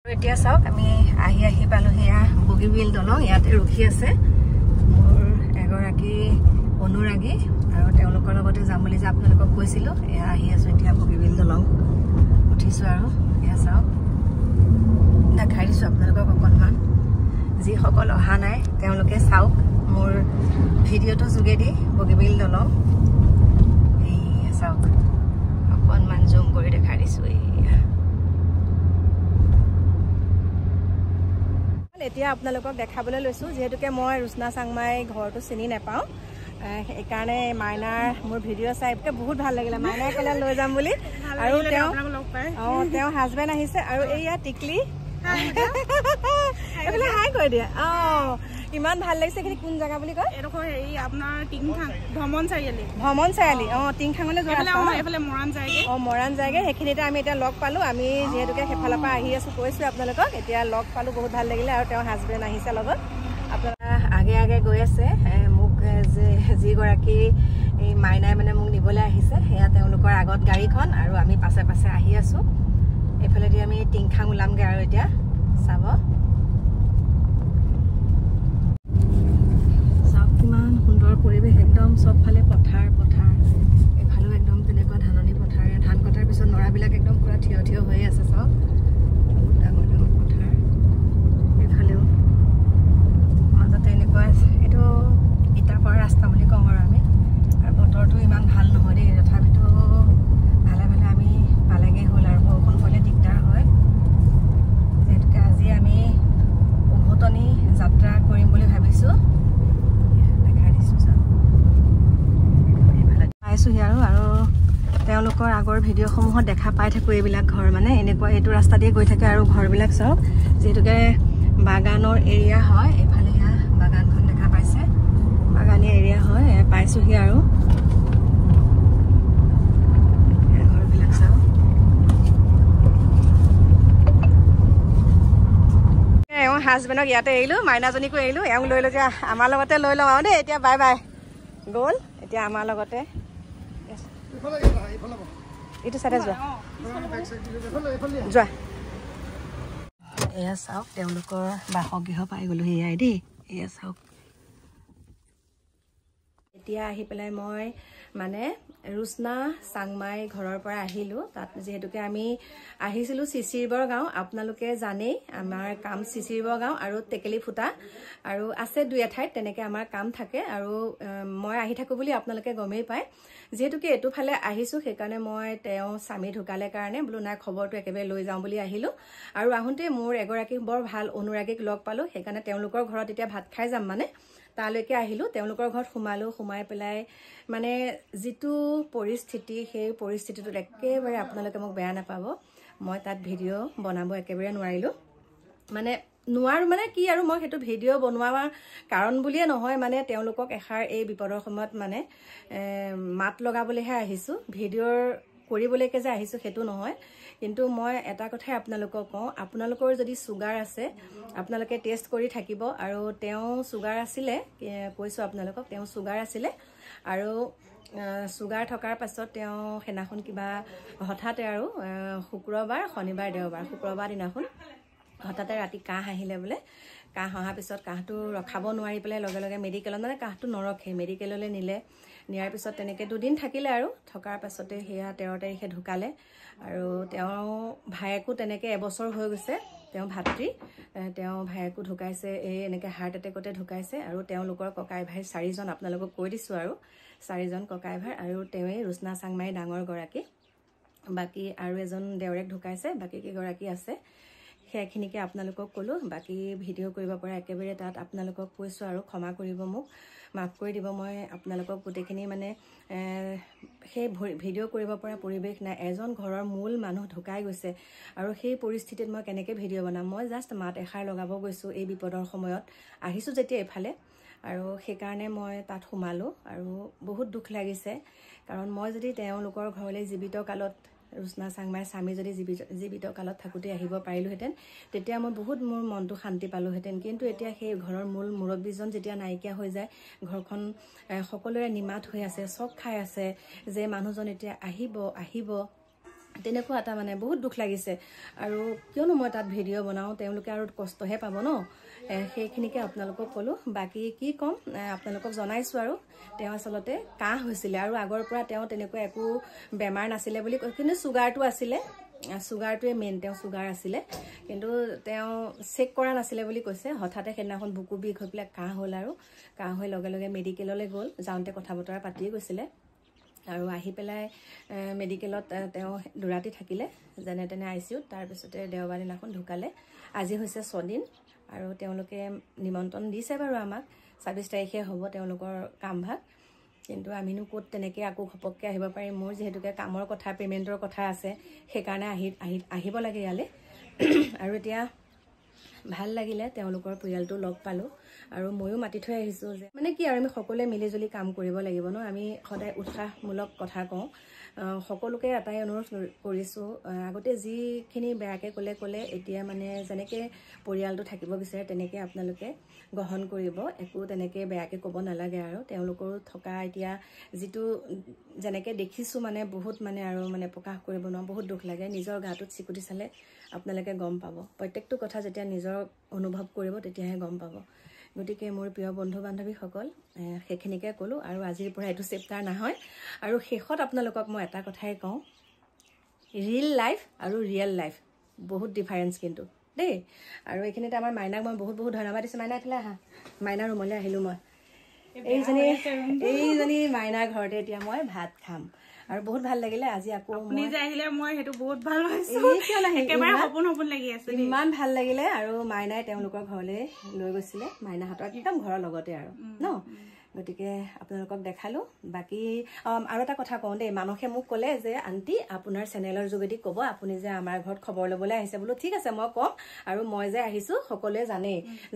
এতিয়া চাওক আমি আহি পালো হিয়া বগীবিল দলং ইয়াতে ৰখি আছে মোৰ এগৰাকী অনুৰাগী আৰু তেওঁলোকৰ লগতে যাম বুলি যে আপোনালোকক কৈছিলো এয়া আহি আছো এতিয়া বগীবিল দলং উঠিছো আৰু এয়া চাওক দেখাই দিছো আপোনালোকক অকণমান যি সকল অহা নাই তেওঁলোকে চাওক মোৰ ভিডিঅ'টো যোগেদি বগীবিল দলং এই চাওক অকণমান জুম কৰি দেখাই দিছো এতিয়া আপোনালোকক দেখাবলৈ লৈছো যেহেতুকে মই ৰুচনা চাংমাই ঘৰটো চিনি নাপাওঁ এইকাৰণে মাইনাৰ মোৰ ভিডিঅ' চাই বহুত ভাল লাগিলে মাইনাই ক'লে লৈ যাম বুলি আৰু তেওঁ হাজবেণ্ড আহিছে আৰু এইয়া টিকলি এইফালে হাই কৈ দিয়া ইমান ভাল লাগিছে এইখিনি কোন জেগা বুলি কয় এডোখৰ হেৰি আপোনাৰ টিংখাং ভ্ৰমণ চাৰিআলি টিংখাঙলৈ যোৱা এইফালে মৰাণ যায়গে সেইখিনিতে আমি এতিয়া লগ পালো আমি যিহেতুকে সেইফালৰ পৰা আহি আছো কৈছো আপোনালোকক এতিয়া লগ পালো বহুত ভাল লাগিলে আৰু তেওঁ হাজবেণ্ড আহিছে লগত আপোনালোকে আগে গৈ আছে মোক যিগৰাকী এই মাইনাই মানে মোক নিবলৈ আহিছে সেয়া তেওঁলোকৰ আগত গাড়ীখন আৰু আমি পাছে পাছে আহি আছো এইফালেদি আমি টিংখাং ওলামগে আৰু এতিয়া চাব কিমান সুন্দৰ পৰিৱেশ একদম চবফালে পথাৰ এইফালেও একদম তেনেকুৱা ধাননি পথাৰ ধান কটাৰ পিছত নৰাবিলাক একদম পুৰা থিয় হৈ আছে চাওক বহুত ডাঙৰ পথাৰ এইফালেও মাজতে এনেকুৱা এইটো ইটাপৰা ৰাস্তা বুলি কওঁ আৰু আমি আৰু বতৰটো ইমান ভাল নহয় দেই তথাপিতো ভালে আমি পালেগৈ হ'ল আৰু বৰষুণ পৰিলে দিগদাৰ হয় যিহেতুকে আজি আমি উভতনি যাত্ৰা কৰিম বুলি ভাবিছোঁ পাইছোহি আৰু তেওঁলোকৰ আগৰ ভিডিঅ'সমূহত দেখা পাই থাকোঁ এইবিলাক ঘৰ মানে এনেকুৱা এইটো ৰাস্তা দিয়ে গৈ থাকে আৰু ঘৰবিলাক চাওক যিহেতুকে বাগানৰ এৰিয়া হয় এইফালে এয়া বাগানখন দেখা পাইছে বাগানীয়া এৰিয়া হয় পাইছোহি আৰু ঘৰবিলাক চাওক এওঁ হাজবেণ্ডক ইয়াতে এৰিলোঁ মাইনাজনীকো এৰিলোঁ এওঁ লৈ যা আমাৰ লগতে লৈ লওঁ আৰু দেই এতিয়া বাই বাই গ'ল এতিয়া আমাৰ লগতে এইটো চাইডে যোৱা এয়া চাওক তেওঁলোকৰ বাসগৃহ পাই গ'লো সেয়াই দেই এয়া চাওক এতিয়া আহি পেলাই মই মানে ৰুচনা চাংমাই ঘৰৰ পৰা আহিলোঁ তাত যিহেতুকে আমি আহিছিলোঁ চিচিৰবৰ গাঁও আপোনালোকে জানেই আমাৰ কাম চিচিৰবৰ গাঁও আৰু টেকেলি ফুটা আৰু আছে দুই এঠাইত তেনেকৈ আমাৰ কাম থাকে আৰু মই আহি থাকোঁ বুলি আপোনালোকে গমেই পায় যিহেতুকে এইটো ফালে আহিছোঁ সেইকাৰণে মই তেওঁ স্বামী ঢুকালে কাৰণে বোলো নাই খবৰটো একেবাৰে লৈ যাওঁ বুলি আহিলোঁ আৰু আহোঁতে মোৰ এগৰাকী বৰ ভাল অনুৰাগীক লগ পালোঁ সেইকাৰণে তেওঁলোকৰ ঘৰত এতিয়া ভাত খাই যাম মানে তালৈকে আহিলোঁ তেওঁলোকৰ ঘৰত সোমাই পেলাই মানে যিটো পৰিস্থিতি সেই পৰিস্থিতিটোত একেবাৰে আপোনালোকে মোক বেয়া নাপাব মই তাত ভিডিঅ' বনাব একেবাৰে নোৱাৰিলোঁ মানে নোৱাৰো মানে কি আৰু মই সেইটো ভিডিঅ' বনোৱাৰ কাৰণ বুলিয়ে নহয় মানে তেওঁলোকক এষাৰ এই বিপদৰ সময়ত মানে মাত লগাবলৈহে আহিছোঁ ভিডিঅ'ৰ কৰিবলৈকে যে আহিছোঁ সেইটো নহয় কিন্তু মই এটা কথাই আপোনালোকক কওঁ আপোনালোকৰ যদি চুগাৰ আছে আপোনালোকে টেষ্ট কৰি থাকিব আৰু তেওঁ চুগাৰ আছিলে কৈছোঁ আপোনালোকক তেওঁ চুগাৰ আছিলে আৰু চুগাৰ থকাৰ পাছত তেওঁ সেইদিনাখন কিবা হঠাতে আৰু শুক্ৰবাৰ শনিবাৰ দেওবাৰ শুক্ৰবাৰ দিনাখন হঠাতে ৰাতি কাহ আহিলে বোলে কাহ অহাৰ পিছত কাহটো ৰখাব নোৱাৰি পেলাই লগে লগে মেডিকেলত মানে কাহটো নৰখে মেডিকেললৈ নিয়াৰ পিছত তেনেকৈ দুদিন থাকিলে আৰু থকাৰ পাছতে সেয়া 13 তাৰিখে ঢুকালে আৰু তেওঁ ভায়েকো তেনেকৈ এবছৰ হৈ গৈছে তেওঁ ভাতৃ তেওঁ ভায়েকো ঢুকাইছে এই এনেকৈ হাৰ্ট এটেকতে ঢুকাইছে আৰু তেওঁলোকৰ ককাই ভাই 4জন আপোনালোকক কৈ দিছোঁ আৰু 4জন ককাই ভাই আৰু তেওঁৱে ৰুচনা চাংমাই ডাঙৰ গৰাকী বাকী আৰু এজন দেউৰেক ঢুকাইছে বাকী কেইগৰাকী আছে সেইখিনিকে আপোনালোকক ক'লোঁ বাকী ভিডিঅ' কৰিব পৰা একেবাৰে তাত আপোনালোকক কৈছোঁ আৰু ক্ষমা কৰিব মোক মাফ কৰি দিব মই আপোনালোকক গোটেইখিনি মানে সেই ভিডিঅ' কৰিব পৰা পৰিৱেশ নাই এজন ঘৰৰ মূল মানুহ ঢুকাই গৈছে আৰু সেই পৰিস্থিতিত মই কেনেকৈ ভিডিঅ' বনাম মই জাষ্ট মাত এষাৰ লগাব গৈছোঁ এই বিপদৰ সময়ত আহিছোঁ যেতিয়া এইফালে আৰু সেইকাৰণে মই তাত সোমালোঁ আৰু বহুত দুখ লাগিছে কাৰণ মই যদি তেওঁলোকৰ ঘৰলৈ জীৱিত কালত ৰুচনা চাংমাই স্বামী যদি জীৱিত কালত থাকোঁতে আহিব পাৰিলোহেঁতেন তেতিয়া মই বহুত মোৰ মনটো শান্তি পালোহেঁতেন কিন্তু এতিয়া সেই ঘৰৰ মূল মুৰব্বীজন যেতিয়া নাইকিয়া হৈ যায় ঘৰখন সকলোৰে নিমাত হৈ আছে চক খাই আছে যে মানুহজন এতিয়া আহিব তেনেকুৱা এটা মানে বহুত দুখ লাগিছে আৰু কিয়নো মই তাত ভিডিঅ' বনাওঁ তেওঁলোকে আৰু কষ্টহে পাব ন সেইখিনিকে আপোনালোকক ক'লোঁ বাকী কি ক'ম আপোনালোকক জনাইছোঁ আৰু তেওঁ আচলতে কাহ হৈছিলে আৰু আগৰ পৰা তেওঁ তেনেকুৱা একো বেমাৰ নাছিলে বুলি কিন্তু চুগাৰটো আছিলে চুগাৰটোৱে মেইন তেওঁ চুগাৰ আছিলে কিন্তু তেওঁ চেক কৰা নাছিলে বুলি কৈছে হঠাতে সেইদিনাখন বুকু বিষ হৈ পেলাই কাহ হ'ল আৰু কাহ হৈ লগে লগে মেডিকেললৈ গ'ল যাওঁতে কথা বতৰা পাতিয়ে গৈছিলে আৰু আহি পেলাই মেডিকেলত তেওঁ দুৰাতি থাকিলে যেনে তেনে আইচিউত তাৰপিছতে দেওবাৰ দিনাখন ঢুকালে আজি হৈছে 6 দিন আৰু তেওঁলোকে নিমন্ত্ৰণ দিছে বাৰু আমাক 26 তাৰিখে হ'ব তেওঁলোকৰ কামভাগ কিন্তু আমিনো ক'ত তেনেকৈ আকৌ ঘপককৈ আহিব পাৰিম মোৰ যিহেতুকে কামৰ কথা পে'মেণ্টৰ কথা আছে সেইকাৰণে আহিব লাগে ইয়ালৈ আৰু এতিয়া ভাল লাগিলে তেওঁলোকৰ পৰিয়ালটো লগ পালোঁ আৰু ময়ো মাতি থৈ আহিছোঁ যে মানে কি আৰু আমি সকলোৱে মিলিজুলি কাম কৰিব লাগিব ন আমি সদায় উৎসাহমূলক কথা কওঁ সকলোকে এটাই অনুৰোধ কৰিছোঁ আগতে যিখিনি বেয়াকৈ ক'লে এতিয়া মানে যেনেকৈ পৰিয়ালটো থাকিব বিচাৰে তেনেকৈ আপোনালোকে গ্ৰহণ কৰিব একো তেনেকৈ বেয়াকৈ ক'ব নালাগে আৰু তেওঁলোকৰো থকা এতিয়া যিটো যেনেকৈ দেখিছোঁ মানে বহুত মানে আৰু মানে প্ৰকাশ কৰিব নোৱাৰোঁ বহুত দুখ লাগে নিজৰ গাটোত চিকুটি চালে আপোনালোকে গম পাব প্ৰত্যেকটো কথা যেতিয়া নিজৰ অনুভৱ কৰিব তেতিয়াহে গম পাব গতিকে মোৰ প্ৰিয় বন্ধু বান্ধৱীসকল সেইখিনিকে ক'লোঁ আৰু আজিৰ পৰা এইটো চেপ্টাৰ নহয় আৰু শেষত আপোনালোকক মই এটা কথাই কওঁ ৰিয়েল লাইফ আৰু ৰিয়েল লাইফ বহুত ডিফাৰেঞ্চ কিন্তু দেই আৰু এইখিনিতে আমাৰ মাইনাক মই বহুত বহুত ধন্যবাদ দিছোঁ মাইনা এইফালে আহা মাইনাৰ ৰুমলৈ আহিলোঁ মই এইজনী মাইনাৰ ঘৰতে এতিয়া মই ভাত খাম আৰু বহুত ভাল লাগিলে আজি আকৌ নিজে আহিলে মই হেতু বহুত ভাল পাইছো একেবাৰে সপোন সপোন লাগি আছে ইমান ভাল লাগিলে আৰু মাইনাই তেওঁলোকৰ ঘৰলৈ লৈ গৈছিলে মাইনাহঁতৰ একদম ঘৰৰ লগতে আৰু ন গতিকে আপোনালোকক দেখালোঁ বাকী আৰু এটা কথা কওঁ দেই মানুহে মোক ক'লে যে আণ্টি আপোনাৰ চেনেলৰ যোগেদি ক'ব আপুনি যে আমাৰ ঘৰত খবৰ ল'বলৈ আহিছে বোলো ঠিক আছে মই ক'ম আৰু মই যে আহিছোঁ সকলোৱে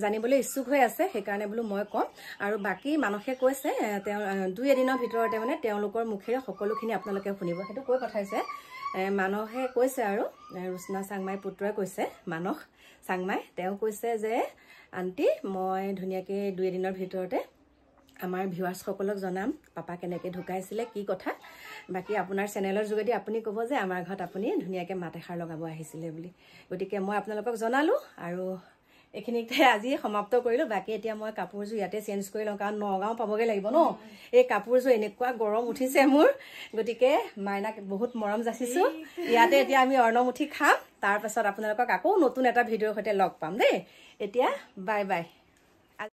জানিবলৈ ইচ্ছুক হৈ আছে সেইকাৰণে বোলো মই ক'ম আৰু বাকী মানুহে কৈছে তেওঁ 2 এদিনৰ ভিতৰতে মানে তেওঁলোকৰ মুখেৰে সকলোখিনি আপোনালোকে শুনিব সেইটো কৈ পঠাইছে মানুহে কৈছে আৰু ৰুচনা চাংমাই পুত্ৰই কৈছে মানস চাংমাই তেওঁ কৈছে যে আণ্টি মই ধুনীয়াকৈ 2 এদিনৰ ভিতৰতে আমাৰ ভিউৱাৰ্ছসকলক জনাম পাপা কেনেকৈ ঢুকাইছিলে কি কথা বাকী আপোনাৰ চেনেলৰ যোগেদি আপুনি ক'ব যে আমাৰ ঘৰত আপুনি ধুনীয়াকৈ মাত এষাৰ লগাব আহিছিলে বুলি গতিকে মই আপোনালোকক জনালোঁ আৰু এইখিনিতে আজি সমাপ্ত কৰিলোঁ বাকী এতিয়া মই কাপোৰযোৰ ইয়াতে চেঞ্জ কৰি লওঁ কাৰণ নগাঁও পাবগৈ লাগিব ন এই কাপোৰযোৰ এনেকুৱা গৰম উঠিছে মোৰ গতিকে মাইনাক বহুত মৰম যাচিছোঁ ইয়াতে এতিয়া আমি অৰ্ণমুঠি খাম তাৰপাছত আপোনালোকক আকৌ নতুন এটা ভিডিঅ'ৰ সৈতে লগ পাম দেই এতিয়া বাই বাই